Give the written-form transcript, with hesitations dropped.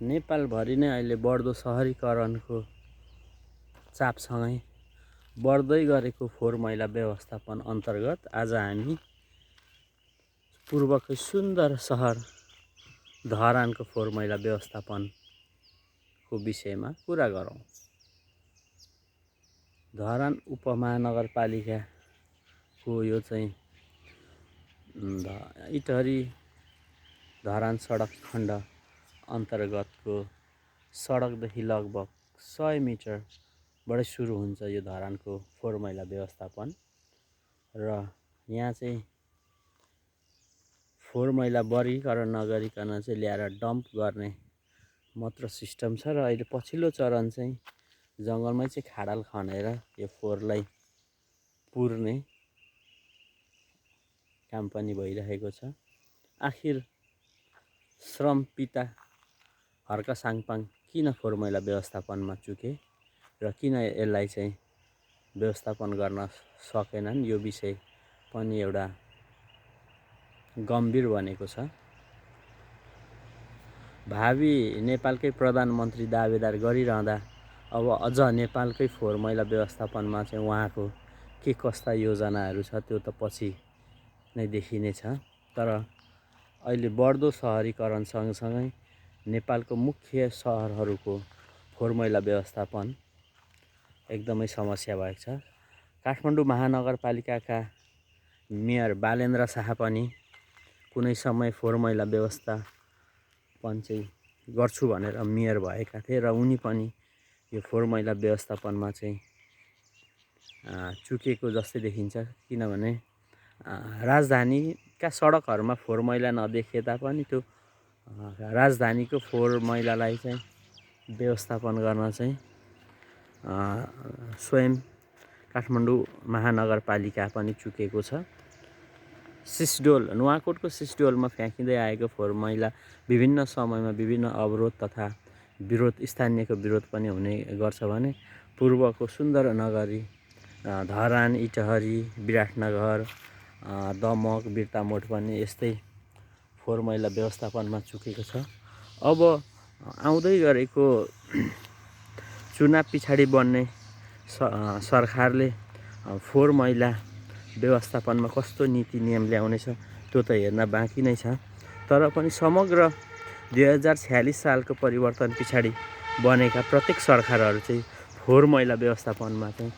नेपालभरि नै अहिले बढ्दो सहरीकरणको चापसँगै बढ्दै गरेको फोहोर मैला व्यवस्थापन अन्तर्गत आज हामी पूर्वकै सुन्दर सहर धरानको फोहोर मैला व्यवस्थापनको विषयमा कुरा गरौँ। धरान उपमहानगरपालिकाको यो चाहिँ इटहरी धरान सडक खण्ड अन्तर्गतको सडकदेखि लगभग 100 मिटरबाटै सुरु हुन्छ यो धरानको फोहोर मैला व्यवस्थापन। र यहाँ चाहिँ फोहोर मैला वर्गीकरण नगरिकन चाहिँ ल्याएर डम्प गर्ने मात्र सिस्टम छ। र अहिले पछिल्लो चरण चाहिँ जङ्गलमै चाहिँ खाडल खनेर यो फोहोरलाई पुर्ने काम पनि भइरहेको छ। आखिर श्रम पिता हर्क साङपाङ किन फोहोर मैला व्यवस्थापनमा चुके र किन यसलाई चाहिँ व्यवस्थापन गर्न सकेनन्, यो विषय पनि एउटा गम्भीर बनेको छ। भावी नेपालकै प्रधानमन्त्री दावेदार गरिरहँदा अब अझ नेपालकै फोहोर मैला व्यवस्थापनमा चाहिँ उहाँको के कस्ता योजनाहरू छ त्यो त पछि नै देखिनेछ। तर अहिले बढ्दो सहरीकरण सँगसँगै नेपालको मुख्य सहरहरूको फोहोर मैला व्यवस्थापन एकदमै समस्या भएको छ। काठमाडौँ महानगरपालिकाका मेयर बालेन्द्र शाह पनि कुनै समय फोहोर मैला व्यवस्थापन चाहिँ गर्छु भनेर मेयर भएका थिए र उनी पनि यो फोहोर मैला व्यवस्थापनमा चाहिँ चुकेको जस्तै देखिन्छ। किनभने राजधानीका सडकहरूमा फोहोर मैला नदेखिए तापनि त्यो राजधानीको फोहोर मैलालाई चाहिँ व्यवस्थापन गर्न चाहिँ स्वयं काठमाडौँ महानगरपालिका पनि चुकेको छ। सिस्डोल नुवाकोटको सिस्डोलमा फ्याँकिँदै आएको फोहोर मैला विभिन्न समयमा विभिन्न अवरोध तथा विरोध स्थानीयको विरोध पनि हुने गर्छ भने पूर्वको सुन्दर नगरी धरान, इटहरी, विराटनगर, दमक, बिर्तामोड पनि यस्तै फोहोर मैला व्यवस्थापनमा चुकेको छ। अब आउँदै गरेको चुनाव पछाडि बन्ने सरकारले फोहोर मैला व्यवस्थापनमा कस्तो नीति नियम ल्याउनेछ त्यो त हेर्न बाँकी नै छ। तर पनि समग्र 2046 सालको परिवर्तन पछाडि बनेका प्रत्येक सरकारहरू चाहिँ फोहोर मैला व्यवस्थापनमा चाहिँ